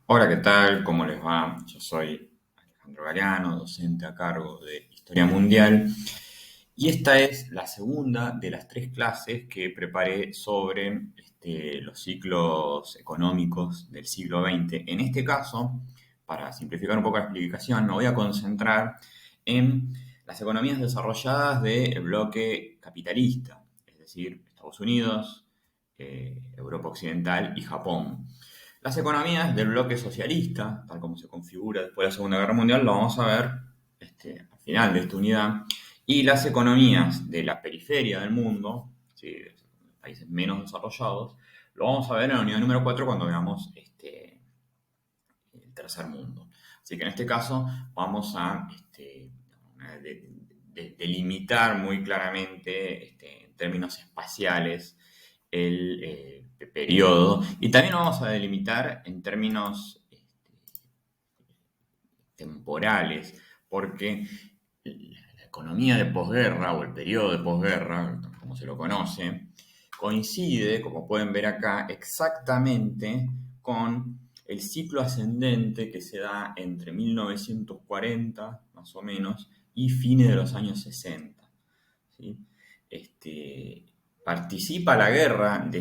Hola, ¿qué tal? ¿Cómo les va? Yo soy Alejandro Galeano, docente a cargo de Historia Mundial, y esta es la segunda de las tres clases que preparé sobre los ciclos económicos del siglo XX. En este caso, para simplificar un poco la explicación, me voy a concentrar en las economías desarrolladas del bloque capitalista, es decir, Estados Unidos, Europa Occidental y Japón. Las economías del bloque socialista, tal como se configura después de la Segunda Guerra Mundial, lo vamos a ver al final de esta unidad. Y las economías de la periferia del mundo, ¿sí? De los países menos desarrollados, lo vamos a ver en la unidad número 4 cuando veamos el tercer mundo. Así que en este caso vamos a delimitar muy claramente en términos espaciales el periodo, y también lo vamos a delimitar en términos temporales, porque la economía de posguerra o el periodo de posguerra, como se lo conoce, coincide, como pueden ver acá, exactamente con el ciclo ascendente que se da entre 1940, más o menos, y fines de los años 60. ¿Sí? Este, Participa la guerra de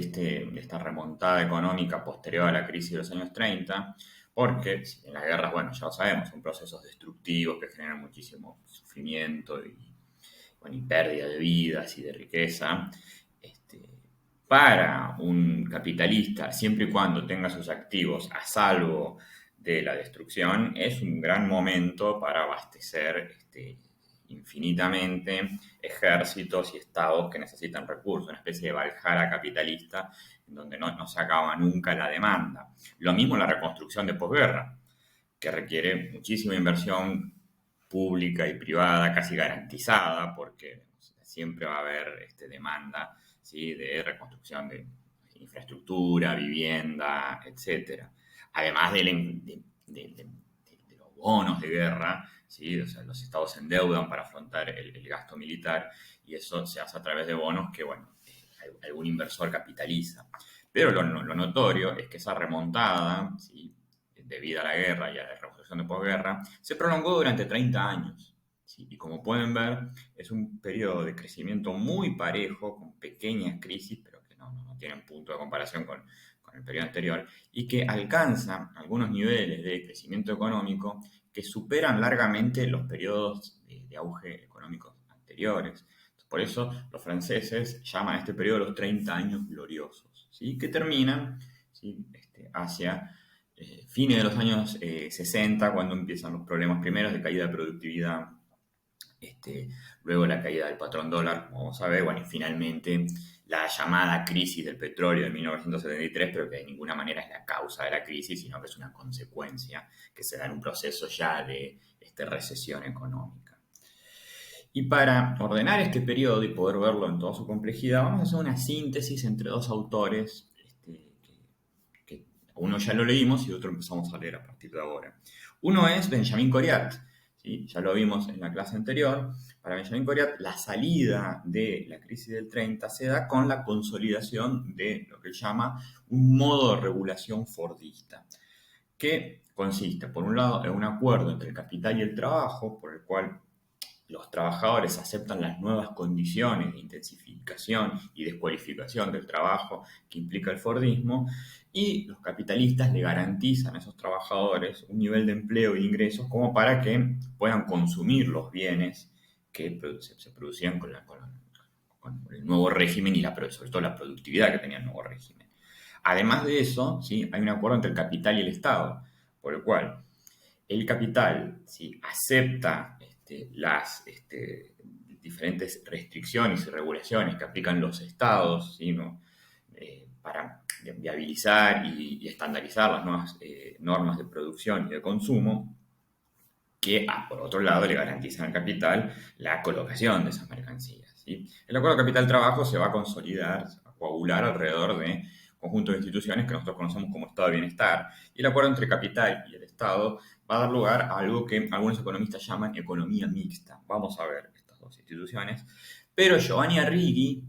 esta remontada económica posterior a la crisis de los años 30, porque en las guerras, bueno, ya lo sabemos, son procesos destructivos que generan muchísimo sufrimiento y pérdida de vidas y de riqueza. Este, para un capitalista, siempre y cuando tenga sus activos a salvo de la destrucción, es un gran momento para abastecer infinitamente ejércitos y estados que necesitan recursos, una especie de Valhalla capitalista en donde no se acaba nunca la demanda. Lo mismo la reconstrucción de posguerra, que requiere muchísima inversión pública y privada, casi garantizada, porque siempre va a haber demanda, ¿sí? De reconstrucción de infraestructura, vivienda, etcétera. Además de los bonos de guerra, ¿sí? O sea, los estados se endeudan para afrontar el gasto militar, y eso se hace a través de bonos que, bueno, algún inversor capitaliza. Pero lo notorio es que esa remontada, ¿sí? Debido a la guerra y a la reconstrucción de posguerra, se prolongó durante 30 años. ¿Sí? Y como pueden ver, es un periodo de crecimiento muy parejo, con pequeñas crisis, pero que no tienen punto de comparación con el periodo anterior, y que alcanza algunos niveles de crecimiento económico que superan largamente los periodos de auge económicos anteriores. Por eso los franceses llaman a este periodo los 30 años gloriosos, ¿sí? Que terminan, ¿sí? Hacia fines de los años 60, cuando empiezan los problemas primeros de caída de productividad, este, luego la caída del patrón dólar, como vamos a ver, bueno, y finalmente la llamada crisis del petróleo de 1973, pero que de ninguna manera es la causa de la crisis, sino que es una consecuencia que se da en un proceso ya de recesión económica. Y para ordenar este periodo y poder verlo en toda su complejidad, vamos a hacer una síntesis entre dos autores que uno ya lo leímos y otro empezamos a leer a partir de ahora. Uno es Benjamin Coriat, ¿sí? Ya lo vimos en la clase anterior. Para Benjamin Coriat, la salida de la crisis del 30 se da con la consolidación de lo que él llama un modo de regulación fordista, que consiste, por un lado, en un acuerdo entre el capital y el trabajo, por el cual los trabajadores aceptan las nuevas condiciones de intensificación y descualificación del trabajo que implica el Fordismo, y los capitalistas le garantizan a esos trabajadores un nivel de empleo e ingresos como para que puedan consumir los bienes que se producían con el nuevo régimen y sobre todo la productividad que tenía el nuevo régimen. Además de eso, ¿sí? Hay un acuerdo entre el capital y el Estado, por el cual el capital, ¿sí? Acepta las diferentes restricciones y regulaciones que aplican los estados, ¿sí? ¿No? Para viabilizar y estandarizar las nuevas normas de producción y de consumo, que por otro lado le garantizan al capital la colocación de esas mercancías. ¿Sí? El acuerdo capital-trabajo se va a consolidar, se va a coagular alrededor de conjunto de instituciones que nosotros conocemos como estado de bienestar. Y el acuerdo entre capital y el Estado va a dar lugar a algo que algunos economistas llaman economía mixta. Vamos a ver estas dos instituciones. Pero Giovanni Arrighi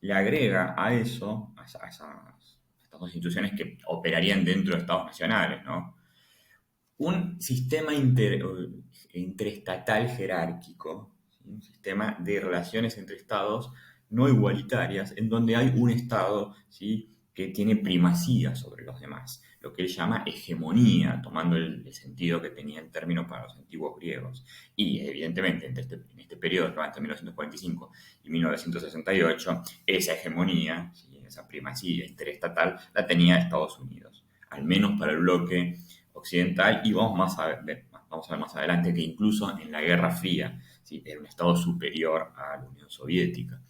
le agrega a eso, estas dos instituciones que operarían dentro de estados nacionales, ¿no? un sistema interestatal jerárquico, ¿sí? Un sistema de relaciones entre estados no igualitarias, en donde hay un estado, ¿sí?, que tiene primacía sobre los demás, lo que él llama hegemonía, tomando el sentido que tenía el término para los antiguos griegos. Y evidentemente en este periodo, entre 1945 y 1968, esa hegemonía, ¿sí?, esa primacía interestatal, la tenía Estados Unidos, al menos para el bloque occidental, y vamos a ver más adelante que incluso en la Guerra Fría, ¿sí?, era un estado superior a la Unión Soviética.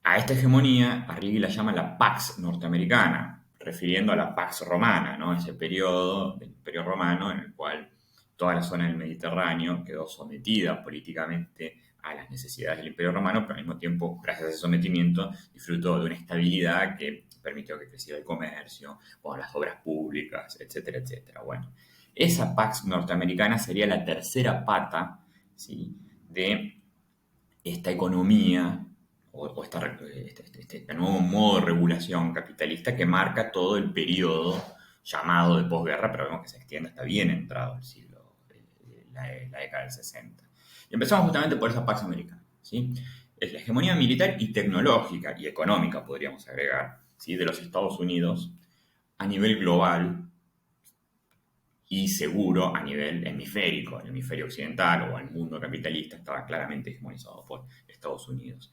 A esta hegemonía Arrighi la llama la Pax norteamericana, refiriendo a la Pax romana, ¿no?, ese periodo del Imperio Romano en el cual toda la zona del Mediterráneo quedó sometida políticamente a las necesidades del Imperio Romano, pero al mismo tiempo, gracias a ese sometimiento, disfrutó de una estabilidad que permitió que creciera el comercio, bueno, las obras públicas, etcétera, etcétera. Bueno, esa Pax norteamericana sería la tercera pata, ¿sí?, de esta economía o este nuevo modo de regulación capitalista que marca todo el periodo llamado de posguerra, pero vemos que se extiende hasta bien entrado el siglo, la década del 60. Y empezamos justamente por esa Pax Americana, ¿sí? Es la hegemonía militar y tecnológica y económica, podríamos agregar, ¿sí?, de los Estados Unidos a nivel global y seguro a nivel hemisférico. El hemisferio occidental o el mundo capitalista estaba claramente hegemonizado por Estados Unidos.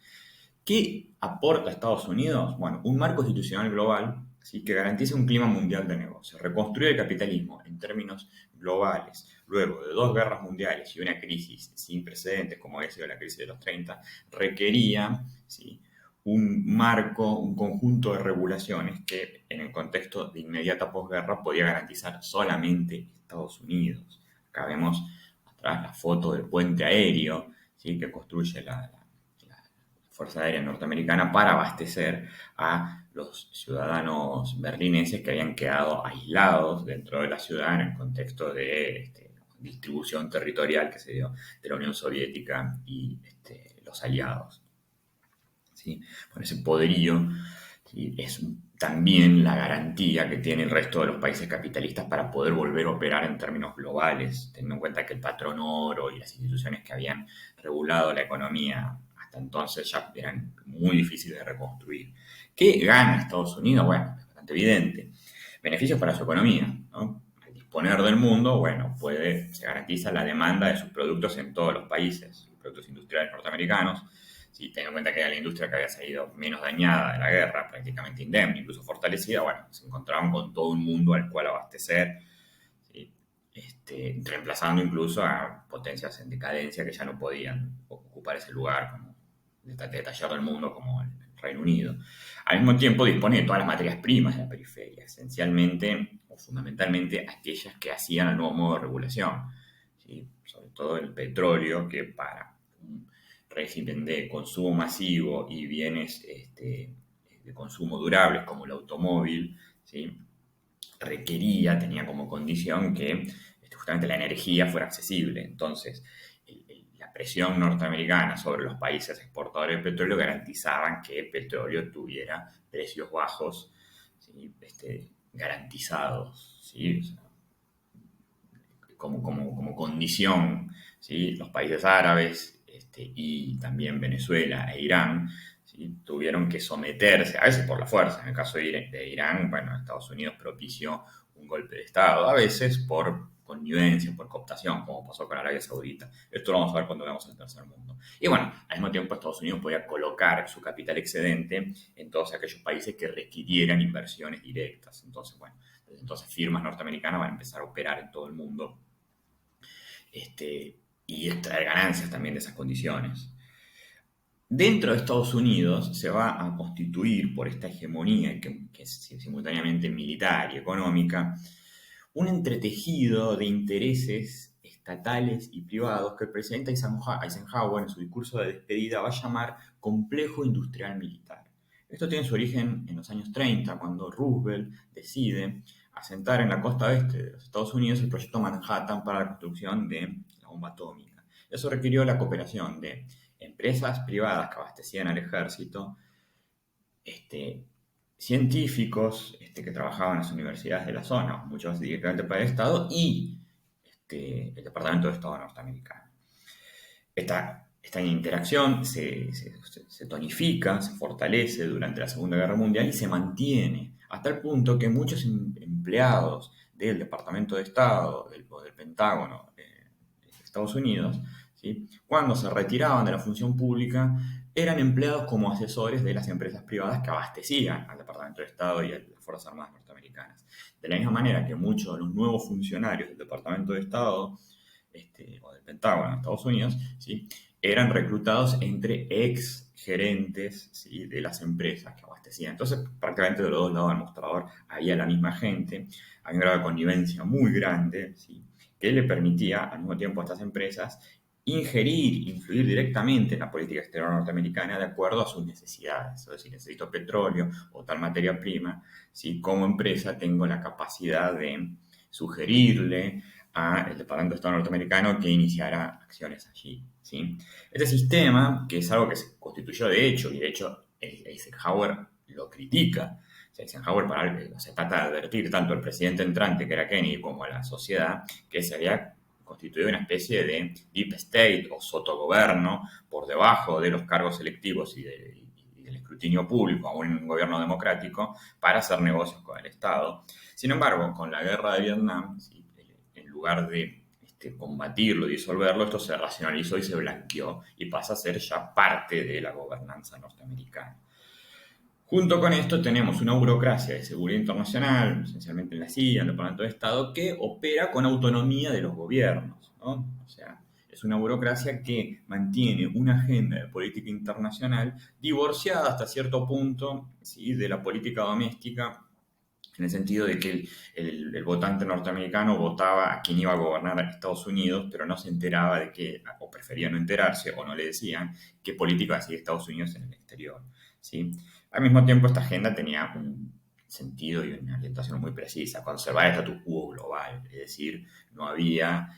¿Qué aporta Estados Unidos? Bueno, un marco institucional global, ¿sí?, que garantice un clima mundial de negocio. Reconstruir el capitalismo en términos globales, luego de dos guerras mundiales y una crisis sin precedentes, como ha sido la crisis de los 30, requería, ¿sí?, un marco, un conjunto de regulaciones que en el contexto de inmediata posguerra podía garantizar solamente Estados Unidos. Acá vemos atrás la foto del puente aéreo, ¿sí?, que construye la Fuerza Aérea Norteamericana para abastecer a los ciudadanos berlineses que habían quedado aislados dentro de la ciudad en el contexto de distribución territorial que se dio de la Unión Soviética y los aliados, ¿sí? Con ese poderío, ¿sí?, es también la garantía que tiene el resto de los países capitalistas para poder volver a operar en términos globales, teniendo en cuenta que el patrón oro y las instituciones que habían regulado la economía hasta entonces ya eran muy difíciles de reconstruir. ¿Qué gana Estados Unidos? Bueno, es bastante evidente. Beneficios para su economía, ¿no? Al disponer del mundo, bueno, se garantiza la demanda de sus productos en todos los países, los productos industriales norteamericanos. Sí, teniendo en cuenta que era la industria que había salido menos dañada de la guerra, prácticamente indemne, incluso fortalecida, bueno, se encontraban con todo un mundo al cual abastecer, ¿sí?, reemplazando incluso a potencias en decadencia que ya no podían ocupar ese lugar como detallado del mundo como el Reino Unido. Al mismo tiempo dispone de todas las materias primas de la periferia, esencialmente o fundamentalmente aquellas que hacían el nuevo modo de regulación, ¿sí?, sobre todo el petróleo, que para un régimen de consumo masivo y bienes de consumo durables como el automóvil, ¿sí?, tenía como condición que justamente la energía fuera accesible. Entonces, la presión norteamericana sobre los países exportadores de petróleo garantizaban que el petróleo tuviera precios bajos, ¿sí?, garantizados, ¿sí?, o sea, como condición, ¿sí?, los países árabes y también Venezuela e Irán, ¿sí?, tuvieron que someterse, a veces por la fuerza. En el caso de Irán, bueno, Estados Unidos propició un golpe de Estado, a veces por connivencia, por cooptación, como pasó con Arabia Saudita. Esto lo vamos a ver cuando veamos el tercer mundo. Y bueno, al mismo tiempo Estados Unidos podía colocar su capital excedente en todos aquellos países que requirieran inversiones directas. Entonces, bueno, desde entonces firmas norteamericanas van a empezar a operar en todo el mundo, y extraer ganancias también de esas condiciones. Dentro de Estados Unidos se va a constituir, por esta hegemonía que es simultáneamente militar y económica, un entretejido de intereses estatales y privados que el presidente Eisenhower en su discurso de despedida va a llamar complejo industrial militar. Esto tiene su origen en los años 30, cuando Roosevelt decide asentar en la costa oeste de los Estados Unidos el proyecto Manhattan para la construcción de la bomba atómica. Eso requirió la cooperación de empresas privadas que abastecían al ejército, científicos que trabajaban en las universidades de la zona, muchos directamente para el Estado, y el Departamento de Estado norteamericano. Esta interacción se tonifica, se fortalece durante la Segunda Guerra Mundial y se mantiene hasta el punto que muchos empleados del Departamento de Estado o del Pentágono de Estados Unidos, ¿sí?, cuando se retiraban de la función pública, eran empleados como asesores de las empresas privadas que abastecían al Departamento de Estado y a las Fuerzas Armadas norteamericanas. De la misma manera que muchos de los nuevos funcionarios del Departamento de Estado o del Pentágono de Estados Unidos, ¿sí?, eran reclutados entre ex gerentes, ¿sí?, de las empresas que abastecían. Entonces, prácticamente de los dos lados del mostrador había la misma gente, había un grado de connivencia muy grande, ¿sí?, que le permitía al mismo tiempo a estas empresas influir directamente en la política exterior norteamericana de acuerdo a sus necesidades. Es decir, necesito petróleo o tal materia prima, ¿sí?, como empresa tengo la capacidad de sugerirle al Departamento de Estado norteamericano que iniciara acciones allí, ¿sí? Este sistema, que es algo que se constituyó de hecho, y de hecho Eisenhower lo critica. O sea, Eisenhower se trata de advertir tanto al presidente entrante, que era Kennedy, como a la sociedad, que se había constituido una especie de deep state o sotogobierno por debajo de los cargos electivos y del escrutinio público, aún en un gobierno democrático, para hacer negocios con el Estado. Sin embargo, con la guerra de Vietnam, ¿sí?, en lugar de combatirlo y disolverlo, esto se racionalizó y se blanqueó y pasa a ser ya parte de la gobernanza norteamericana. Junto con esto tenemos una burocracia de seguridad internacional, esencialmente en la CIA, en el Departamento de Estado, que opera con autonomía de los gobiernos, ¿no? O sea, es una burocracia que mantiene una agenda de política internacional divorciada hasta cierto punto, ¿sí?, de la política doméstica, en el sentido de que el votante norteamericano votaba a quien iba a gobernar a Estados Unidos, pero no se enteraba de que, o prefería no enterarse, o no le decían qué política hacía Estados Unidos en el exterior, ¿sí? Al mismo tiempo, esta agenda tenía un sentido y una orientación muy precisa: conservar el status quo global, es decir, no había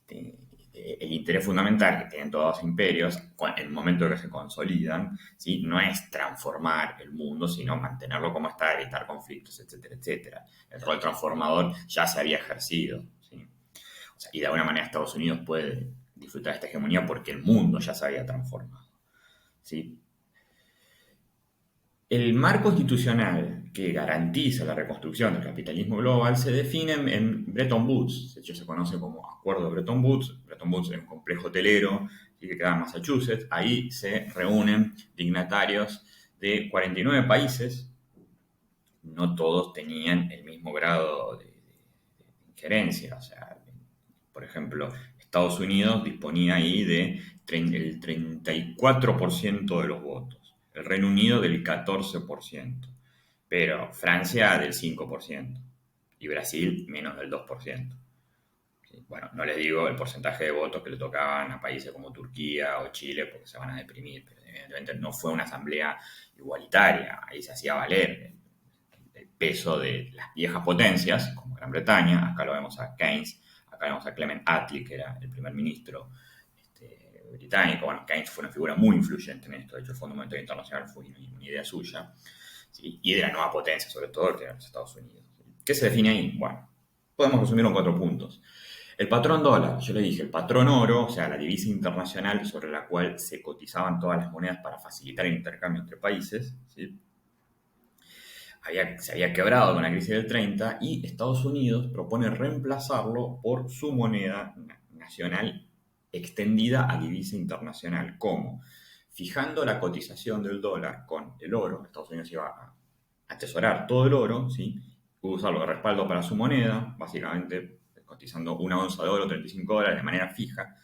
el interés fundamental que tienen todos los imperios en el momento en que se consolidan, ¿sí?, no es transformar el mundo, sino mantenerlo como está, evitar conflictos, etcétera, etcétera. El rol transformador ya se había ejercido, ¿sí? O sea, y de alguna manera Estados Unidos puede disfrutar de esta hegemonía porque el mundo ya se había transformado, ¿sí? El marco institucional que garantiza la reconstrucción del capitalismo global se define en Bretton Woods. De hecho, se conoce como Acuerdo de Bretton Woods. Bretton Woods es un complejo hotelero que queda en Massachusetts. Ahí se reúnen dignatarios de 49 países. No todos tenían el mismo grado de injerencia. O sea, por ejemplo, Estados Unidos disponía ahí del 34% de los votos. El Reino Unido del 14%, pero Francia del 5% y Brasil menos del 2%. Bueno, no les digo el porcentaje de votos que le tocaban a países como Turquía o Chile porque se van a deprimir, pero evidentemente no fue una asamblea igualitaria. Ahí se hacía valer el peso de las viejas potencias, como Gran Bretaña. Acá lo vemos a Keynes, acá vemos a Clement Attlee, que era el primer ministro británico. Bueno, Keynes fue una figura muy influyente en esto. De hecho, el Fondo Monetario Internacional fue una idea suya, ¿sí?, y de la nueva potencia, sobre todo, que eran los Estados Unidos. ¿Qué se define ahí? Bueno, podemos resumirlo en 4 puntos. El patrón dólar, yo le dije, el patrón oro, o sea, la divisa internacional sobre la cual se cotizaban todas las monedas para facilitar el intercambio entre países, ¿sí?, se había quebrado con la crisis del 30 y Estados Unidos propone reemplazarlo por su moneda nacional extendida a divisa internacional. ¿Cómo? Fijando la cotización del dólar con el oro. Estados Unidos iba a atesorar todo el oro, ¿sí?, usarlo de respaldo para su moneda, básicamente cotizando una onza de oro, $35 de manera fija,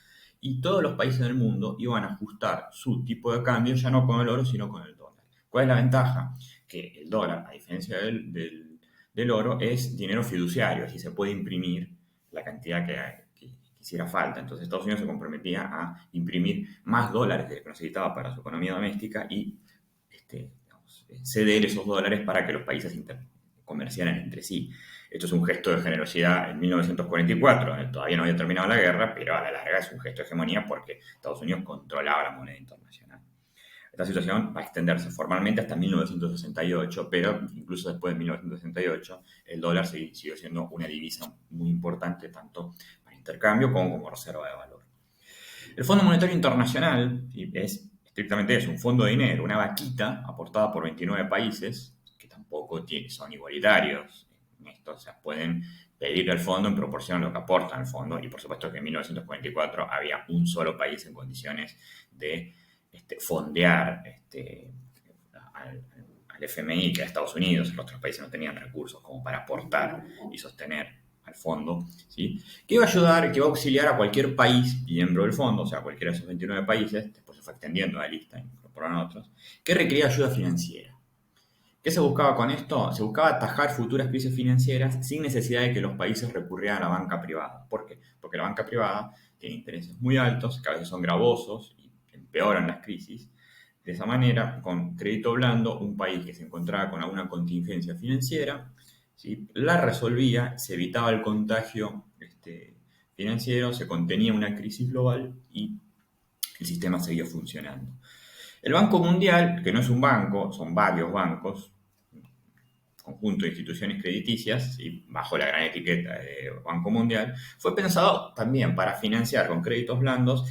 y todos los países del mundo iban a ajustar su tipo de cambio ya no con el oro, sino con el dólar. ¿Cuál es la ventaja? Que el dólar, a diferencia del oro, es dinero fiduciario, así se puede imprimir la cantidad que hiciera falta. Entonces Estados Unidos se comprometía a imprimir más dólares que necesitaba para su economía doméstica y ceder esos dólares para que los países comerciaran entre sí. Esto es un gesto de generosidad en 1944, todavía no había terminado la guerra, pero a la larga es un gesto de hegemonía porque Estados Unidos controlaba la moneda internacional. Esta situación va a extenderse formalmente hasta 1968, pero incluso después de 1968 el dólar siguió siendo una divisa muy importante tanto para intercambio como reserva de valor. El Fondo Monetario Internacional, ¿sí?, es estrictamente eso, un fondo de dinero, una vaquita aportada por 29 países, que tampoco son igualitarios en esto, o sea, pueden pedir al fondo en proporción a lo que aportan al fondo, y por supuesto que en 1944 había un solo país en condiciones de fondear al FMI, que era Estados Unidos. Los otros países no tenían recursos como para aportar y sostener al fondo, ¿sí?, que iba a ayudar, que iba a auxiliar a cualquier país miembro del fondo, o sea, cualquiera de esos 29 países, después se fue extendiendo la lista, incorporaron otros, que requería ayuda financiera. ¿Qué se buscaba con esto? Se buscaba atajar futuras crisis financieras sin necesidad de que los países recurrieran a la banca privada. ¿Por qué? Porque la banca privada tiene intereses muy altos, que a veces son gravosos y empeoran las crisis. De esa manera, con crédito blando, un país que se encontraba con alguna contingencia financiera, ¿sí?, la resolvía, se evitaba el contagio financiero, se contenía una crisis global y el sistema seguía funcionando. El Banco Mundial, que no es un banco, son varios bancos, conjunto de instituciones crediticias, ¿sí?, bajo la gran etiqueta de Banco Mundial, fue pensado también para financiar con créditos blandos,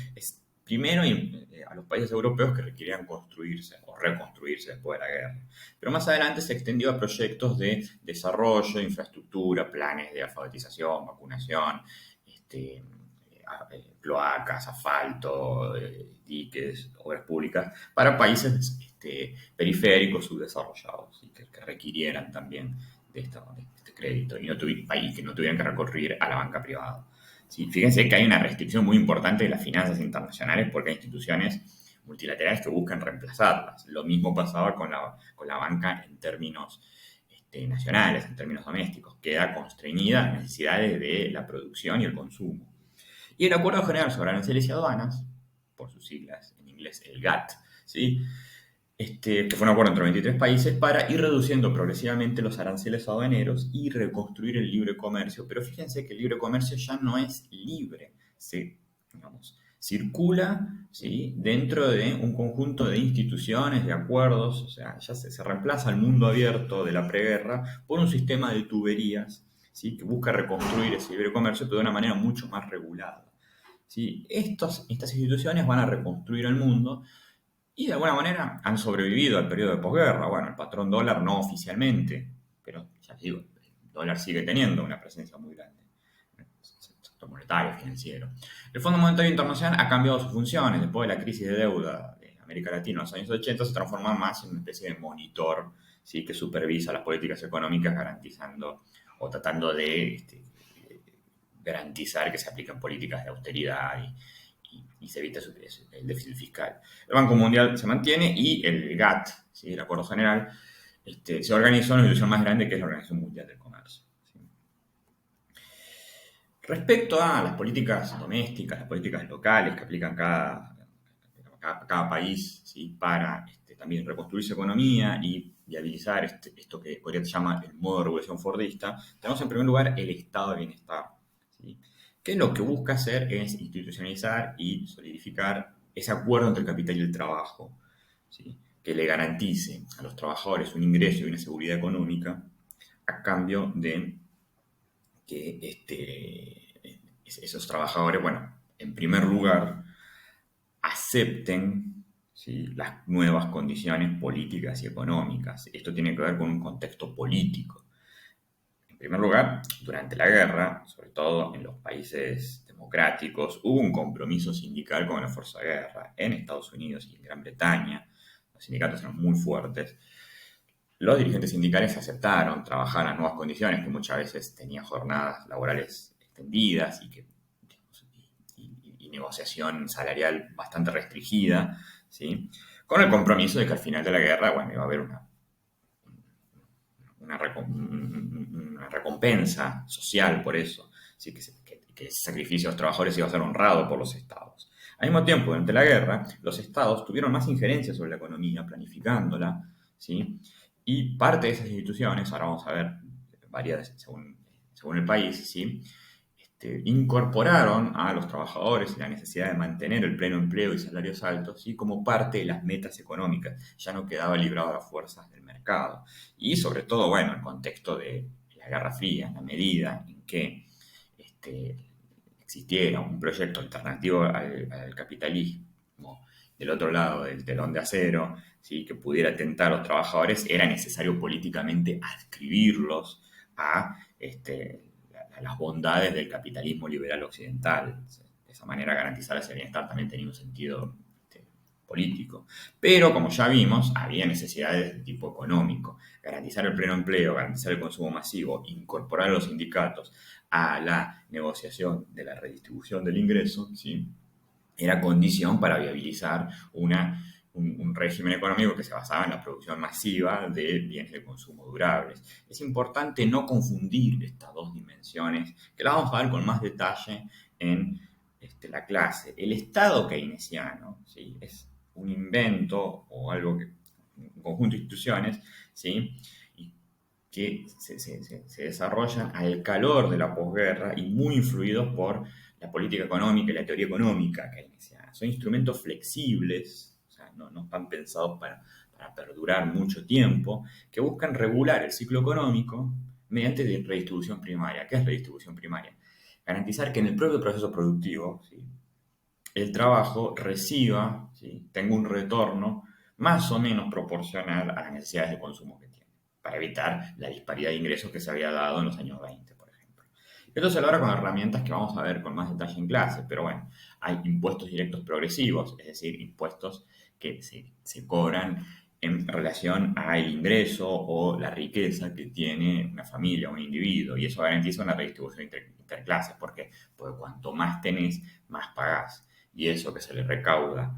primero a los países europeos que requerían construirse o reconstruirse después de la guerra. Pero más adelante se extendió a proyectos de desarrollo, infraestructura, planes de alfabetización, vacunación, cloacas, asfalto, diques, obras públicas, para países periféricos, subdesarrollados, ¿sí?, que requirieran también de este crédito y que no tuvieran que recurrir a la banca privada. ¿Sí? Fíjense que hay una restricción muy importante de las finanzas internacionales porque hay instituciones multilaterales que buscan reemplazarlas. Lo mismo pasaba con la banca en términos nacionales, en términos domésticos. Queda constreñida a las necesidades de la producción y el consumo. Y el Acuerdo General sobre Aranceles y Aduanas, por sus siglas en inglés el GATT, ¿sí?, que fue un acuerdo entre 23 países para ir reduciendo progresivamente los aranceles aduaneros y reconstruir el libre comercio. Pero fíjense que el libre comercio ya no es libre, circula, ¿sí?, dentro de un conjunto de instituciones, de acuerdos, o sea, ya se reemplaza el mundo abierto de la preguerra por un sistema de tuberías, ¿sí?, que busca reconstruir ese libre comercio, pero de una manera mucho más regulada. ¿Sí? Estas instituciones van a reconstruir el mundo y de alguna manera han sobrevivido al periodo de posguerra. Bueno, el patrón dólar no oficialmente, pero ya les digo, el dólar sigue teniendo una presencia muy grande en el sector monetario, financiero. El Fondo Monetario Internacional ha cambiado sus funciones. Después de la crisis de deuda de América Latina en los años 80, se transforma más en una especie de monitor, ¿sí?, que supervisa las políticas económicas, garantizando o tratando de garantizar que se apliquen políticas de austeridad y se evite el déficit fiscal. El Banco Mundial se mantiene y el GATT, ¿sí?, el Acuerdo General, se organizó en una institución más grande que es la Organización Mundial del Comercio. ¿Sí? Respecto a las políticas domésticas, las políticas locales que aplican cada país, ¿sí?, para también reconstruir su economía y viabilizar esto que Corea llama el modo de regulación fordista, tenemos en primer lugar el estado de bienestar, ¿sí?, que lo que busca hacer es institucionalizar y solidificar ese acuerdo entre el capital y el trabajo, ¿sí?, que le garantice a los trabajadores un ingreso y una seguridad económica a cambio de que esos trabajadores, bueno, en primer lugar, acepten, ¿sí?, las nuevas condiciones políticas y económicas. Esto tiene que ver con un contexto político. En primer lugar, durante la guerra, sobre todo en los países democráticos, hubo un compromiso sindical con la fuerza de guerra. En Estados Unidos y en Gran Bretaña, los sindicatos eran muy fuertes. Los dirigentes sindicales aceptaron trabajar a nuevas condiciones, que muchas veces tenían jornadas laborales extendidas y negociación salarial bastante restringida, ¿sí?, con el compromiso de que al final de la guerra, bueno, iba a haber una recompensa social por eso, ¿sí?, que ese sacrificio de los trabajadores iba a ser honrado por los estados. Al mismo tiempo, durante la guerra, los estados tuvieron más injerencia sobre la economía, planificándola, ¿sí?, y parte de esas instituciones, ahora vamos a ver varias según el país, ¿sí?, incorporaron a los trabajadores y la necesidad de mantener el pleno empleo y salarios altos, ¿sí?, como parte de las metas económicas. Ya no quedaba librado a las fuerzas del mercado. Y sobre todo, bueno, el contexto de la Guerra Fría, en la medida en que existiera un proyecto alternativo al capitalismo del otro lado del telón de acero, ¿sí? Que pudiera atentar a los trabajadores, era necesario políticamente adscribirlos a, a las bondades del capitalismo liberal occidental. De esa manera garantizar ese bienestar también tenía un sentido político. Pero, como ya vimos, había necesidades de tipo económico. Garantizar el pleno empleo, garantizar el consumo masivo, incorporar a los sindicatos a la negociación de la redistribución del ingreso, ¿sí? Era condición para viabilizar un régimen económico que se basaba en la producción masiva de bienes de consumo durables. Es importante no confundir estas dos dimensiones, que las vamos a ver con más detalle en la clase. El Estado keynesiano, ¿sí? Es un invento o algo que un conjunto de instituciones, ¿sí? Que se desarrollan al calor de la posguerra y muy influidos por la política económica y la teoría económica keynesiana. Son instrumentos flexibles, o sea, no están pensados para perdurar mucho tiempo, que buscan regular el ciclo económico mediante redistribución primaria. ¿Qué es redistribución primaria? Garantizar que en el propio proceso productivo, ¿sí? El trabajo reciba, ¿sí? Tenga un retorno más o menos proporcional a las necesidades de consumo que tiene, para evitar la disparidad de ingresos que se había dado en los años 20, por ejemplo. Esto se logra con herramientas que vamos a ver con más detalle en clase, pero bueno, hay impuestos directos progresivos, es decir, impuestos que se cobran en relación al ingreso o la riqueza que tiene una familia o un individuo, y eso garantiza una redistribución interclases. ¿Por qué? Porque cuanto más tenés, más pagás. Y eso que se le recauda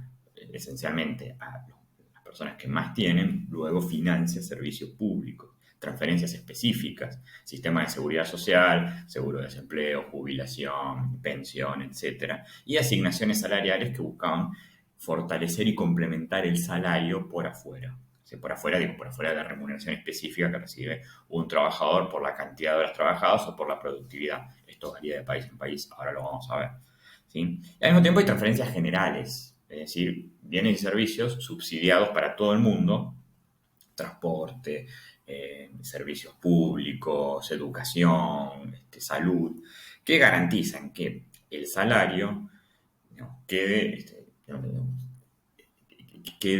esencialmente a las personas que más tienen, luego financia servicios públicos, transferencias específicas, sistema de seguridad social, seguro de desempleo, jubilación, pensión, etcétera, y asignaciones salariales que buscaban fortalecer y complementar el salario por afuera. Por afuera, digo, por afuera de la remuneración específica que recibe un trabajador por la cantidad de horas trabajadas o por la productividad. Esto varía de país en país, ahora lo vamos a ver. ¿Sí? Y al mismo tiempo hay transferencias generales, es decir, bienes y servicios subsidiados para todo el mundo, transporte, servicios públicos, educación, salud, que garantizan que el salario, ¿no?, quede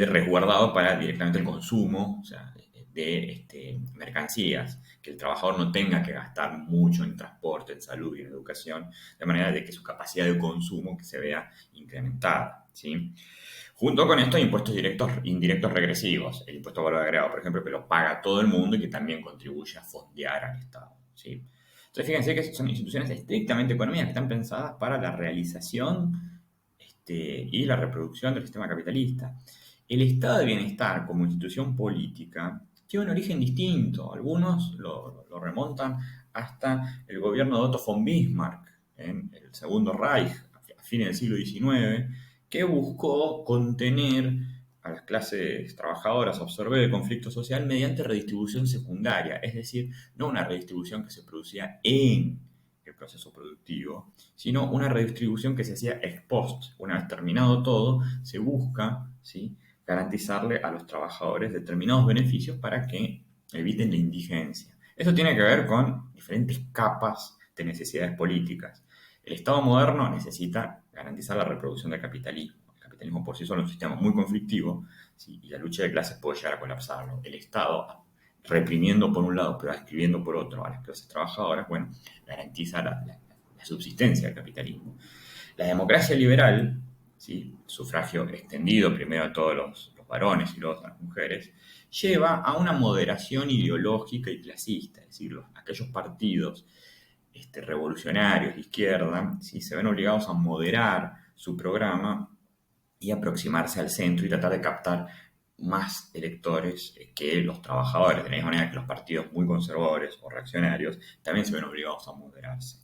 resguardado para directamente el consumo, o sea, de mercancías, que el trabajador no tenga que gastar mucho en transporte, en salud y en educación, de manera de que su capacidad de consumo que se vea incrementada, ¿sí? Junto con esto hay impuestos directos, indirectos regresivos, el impuesto a valor agregado, por ejemplo, que lo paga todo el mundo y que también contribuye a fondear al Estado, ¿sí? Entonces, fíjense que son instituciones estrictamente económicas que están pensadas para la realización y la reproducción del sistema capitalista. El estado de bienestar como institución política tiene un origen distinto. Algunos lo remontan hasta el gobierno de Otto von Bismarck en el Segundo Reich, a fines del siglo XIX, que buscó contener a las clases trabajadoras, absorber el conflicto social mediante redistribución secundaria, es decir, no una redistribución que se producía en el proceso productivo, sino una redistribución que se hacía ex post. Una vez terminado todo, se busca, ¿sí?, garantizarle a los trabajadores determinados beneficios para que eviten la indigencia. Eso tiene que ver con diferentes capas de necesidades políticas. El Estado moderno necesita garantizar la reproducción del capitalismo. El capitalismo por sí solo es un sistema muy conflictivo, ¿sí?, y la lucha de clases puede llegar a colapsarlo. El Estado, reprimiendo por un lado, pero escribiendo por otro a las clases trabajadoras, bueno, garantiza la subsistencia del capitalismo. La democracia liberal, ¿sí?, sufragio extendido primero a todos los varones y luego a las mujeres, lleva a una moderación ideológica y clasista, es decir, aquellos partidos revolucionarios de izquierda, ¿sí?, se ven obligados a moderar su programa y aproximarse al centro y tratar de captar más electores que los trabajadores, de la misma manera que los partidos muy conservadores o reaccionarios también se ven obligados a moderarse.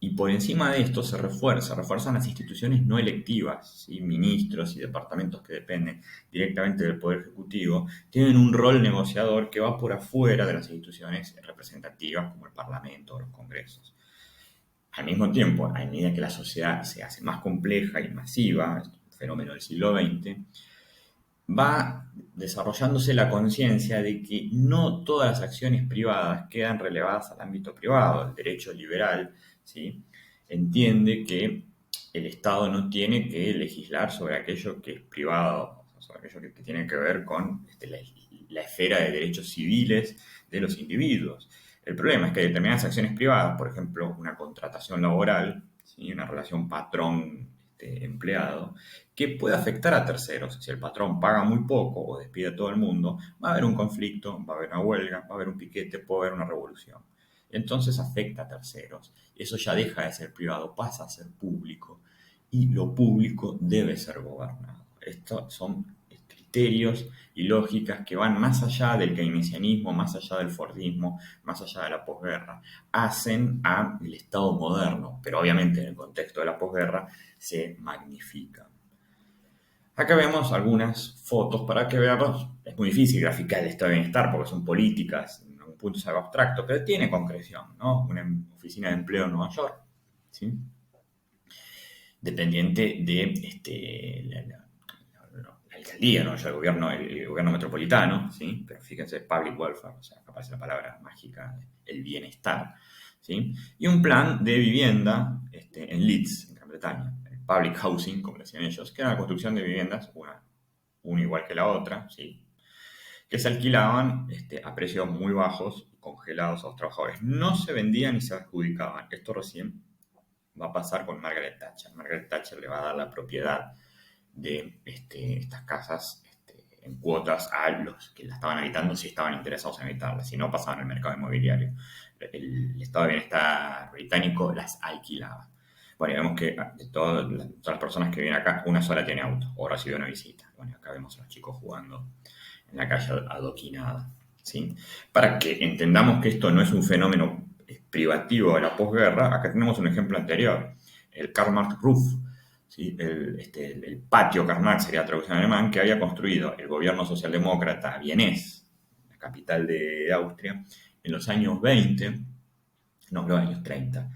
Y por encima de esto se refuerzan las instituciones no electivas, ¿sí? Ministros y departamentos que dependen directamente del Poder Ejecutivo, tienen un rol negociador que va por afuera de las instituciones representativas como el Parlamento o los Congresos. Al mismo tiempo, a medida que la sociedad se hace más compleja y masiva, un fenómeno del siglo XX, va desarrollándose la conciencia de que no todas las acciones privadas quedan relevadas al ámbito privado. El derecho liberal, ¿sí?, entiende que el Estado no tiene que legislar sobre aquello que es privado, sobre aquello que tiene que ver con la esfera de derechos civiles de los individuos. El problema es que hay determinadas acciones privadas, por ejemplo, una contratación laboral, ¿sí? Una relación patrón-empleado, que puede afectar a terceros. Si el patrón paga muy poco o despide a todo el mundo, va a haber un conflicto, va a haber una huelga, va a haber un piquete, puede haber una revolución. Entonces afecta a terceros. Eso ya deja de ser privado, pasa a ser público. Y lo público debe ser gobernado. Estos son criterios y lógicas que van más allá del keynesianismo, más allá del fordismo, más allá de la posguerra. Hacen al Estado moderno, pero obviamente en el contexto de la posguerra se magnifican. Acá vemos algunas fotos para que veamos. Es muy difícil graficar el estado de bienestar porque son políticas, en algún punto es algo abstracto, pero tiene concreción, ¿no? Una oficina de empleo en Nueva York, ¿sí? Dependiente de la alcaldía, ¿no? Ya el gobierno metropolitano, ¿sí? Pero fíjense, public welfare, o sea, aparece la palabra mágica, el bienestar, ¿sí? Y un plan de vivienda en Leeds, en Gran Bretaña, el public housing, como decían ellos, que era la construcción de viviendas, una igual que la otra, ¿sí? Que se alquilaban a precios muy bajos, congelados a los trabajadores. No se vendían ni se adjudicaban. Esto recién va a pasar con Margaret Thatcher. Margaret Thatcher le va a dar la propiedad de estas casas en cuotas a los que la estaban habitando si estaban interesados en habitarlas, si no pasaban el mercado inmobiliario. El estado de bienestar británico las alquilaba. Bueno, y vemos que de todas las personas que vienen acá, una sola tiene auto o recibe una visita. Bueno, acá vemos a los chicos jugando en la calle adoquinada, ¿sí? Para que entendamos que esto no es un fenómeno privativo de la posguerra, acá tenemos un ejemplo anterior, el Karl Marx Roof, ¿sí? El patio Karl Marx sería la traducción en alemán, que había construido el gobierno socialdemócrata vienés, la capital de Austria, en los años 20, no, los años 30.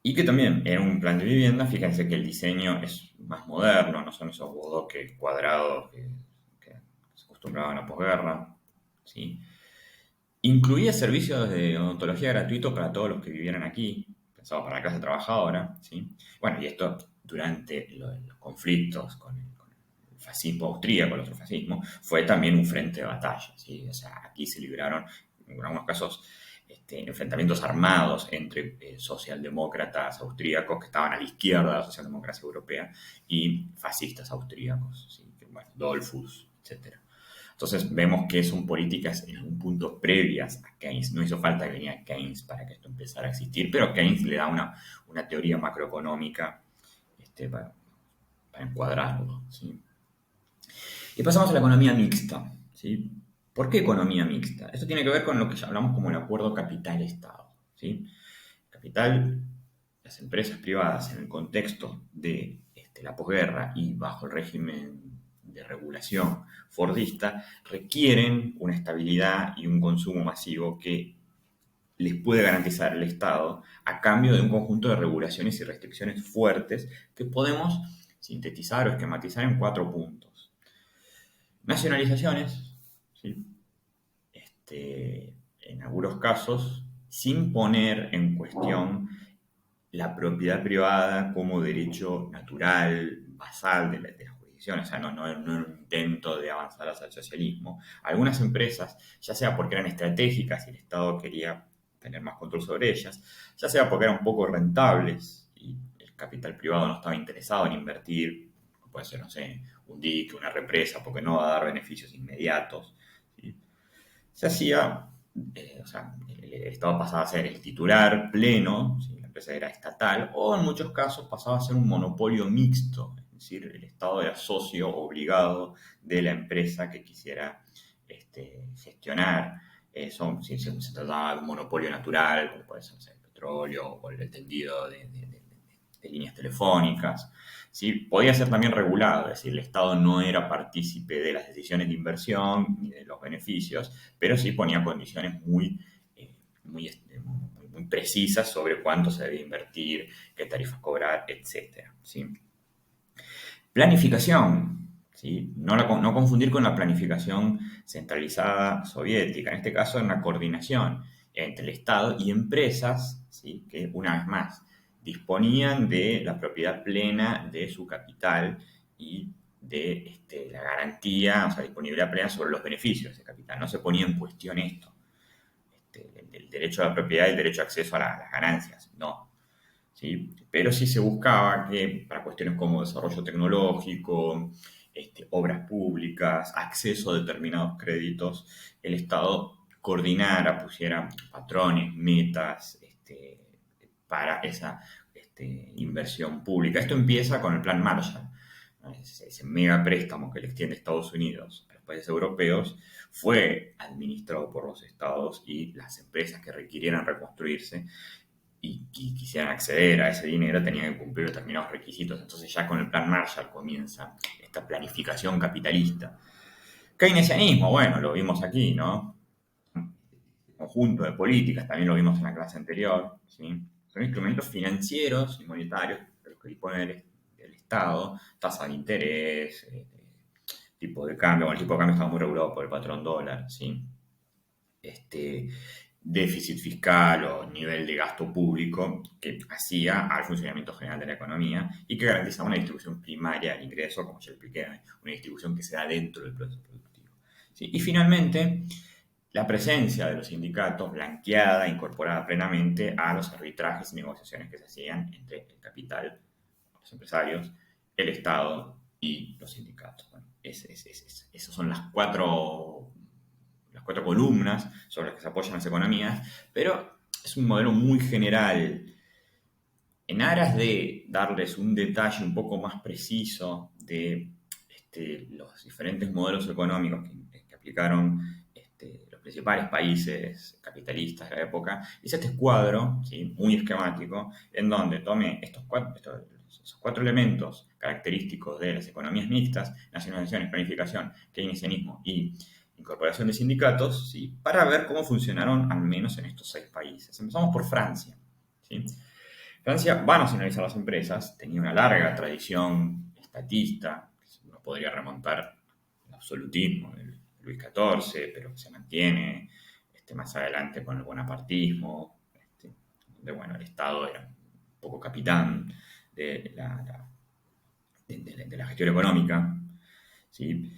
Y que también era un plan de vivienda, fíjense que el diseño es más moderno, no son esos bodoques cuadrados que se acostumbraban a la posguerra, ¿sí? Incluía servicios de odontología gratuito para todos los que vivieran aquí, pensado para la clase trabajadora, ¿sí? Bueno, y esto durante los conflictos con el fascismo austríaco, el otro fascismo, fue también un frente de batalla, ¿sí? O sea, aquí se libraron, en algunos casos, enfrentamientos armados entre socialdemócratas austríacos que estaban a la izquierda de la socialdemocracia europea y fascistas austríacos, ¿sí? Bueno, Dollfuss, etcétera. Entonces vemos que son políticas en algún punto previas a Keynes. No hizo falta que viniera Keynes para que esto empezara a existir, pero Keynes le da una teoría macroeconómica para encuadrarlo, ¿sí? Y pasamos a la economía mixta, ¿sí? ¿Por qué economía mixta? Esto tiene que ver con lo que ya hablamos como el acuerdo capital-Estado, ¿sí? Capital, las empresas privadas en el contexto de la posguerra y bajo el régimen de regulación fordista requieren una estabilidad y un consumo masivo que les puede garantizar el Estado a cambio de un conjunto de regulaciones y restricciones fuertes que podemos sintetizar o esquematizar en 4 puntos. Nacionalizaciones, ¿sí? En algunos casos, sin poner en cuestión la propiedad privada como derecho natural, basal de la jurisdicción, o sea, no era un intento de avanzar hacia el socialismo. Algunas empresas, ya sea porque eran estratégicas y el Estado quería tener más control sobre ellas, ya sea porque eran poco rentables y el capital privado no estaba interesado en invertir, puede ser, no sé, un dique, una represa, porque no va a dar beneficios inmediatos, ¿sí? Se hacía, o sea, el Estado pasaba a ser el titular pleno, ¿sí? La empresa era estatal, o en muchos casos pasaba a ser un monopolio mixto, es decir, el Estado era socio obligado de la empresa que quisiera gestionar. Si se trataba de un monopolio natural, como puede ser, no sé, el petróleo o el tendido de líneas telefónicas, ¿sí? Podía ser también regulado, es decir, el Estado no era partícipe de las decisiones de inversión ni de los beneficios, pero sí ponía condiciones muy, muy precisas sobre cuánto se debía invertir, qué tarifas cobrar, etc. ¿Sí? Planificación, ¿sí? No confundir con la planificación centralizada soviética, en este caso en la coordinación entre el Estado y empresas, ¿sí? Que una vez más disponían de la propiedad plena de su capital y de la garantía, o sea, disponibilidad plena sobre los beneficios de ese capital. No se ponía en cuestión esto, el derecho a la propiedad y el derecho a acceso a las ganancias, no. ¿Sí? Pero sí se buscaba que para cuestiones como desarrollo tecnológico, obras públicas, acceso a determinados créditos, el Estado coordinara, pusiera patrones, metas para esa inversión pública. Esto empieza con el Plan Marshall, ¿no? Ese mega préstamo que le extiende Estados Unidos a los países europeos fue administrado por los estados y las empresas que requirieran reconstruirse y quisieran acceder a ese dinero tenían que cumplir determinados requisitos. Entonces ya con el Plan Marshall comienza esta planificación capitalista. Keynesianismo, bueno, lo vimos aquí, ¿no? Conjunto de políticas, también lo vimos en la clase anterior, ¿sí? Son instrumentos financieros y monetarios de los que dispone el Estado, tasa de interés, tipo de cambio. Bueno, el tipo de cambio estaba muy regulado por el patrón dólar, ¿sí? Déficit fiscal o nivel de gasto público que hacía al funcionamiento general de la economía y que garantizaba una distribución primaria del ingreso, como ya expliqué, una distribución que se da dentro del proceso productivo. ¿Sí? Y finalmente, la presencia de los sindicatos blanqueada, incorporada plenamente a los arbitrajes y negociaciones que se hacían entre el capital, los empresarios, el Estado y los sindicatos. Bueno, esas son las cuatro columnas sobre las que se apoyan las economías, pero es un modelo muy general. En aras de darles un detalle un poco más preciso de los diferentes modelos económicos que aplicaron los principales países capitalistas de la época, hice este cuadro, ¿sí?, muy esquemático, en donde tomé esos cuatro elementos característicos de las economías mixtas: nacionalización, planificación, keynesianismo y incorporación de sindicatos, ¿sí?, para ver cómo funcionaron al menos en estos 6 países. Empezamos por Francia, ¿sí? Francia va a nacionalizar las empresas, tenía una larga tradición estatista, que uno podría remontar al absolutismo del Luis XIV, pero se mantiene más adelante con el bonapartismo, donde bueno, el Estado era un poco capitán de la gestión económica, ¿sí?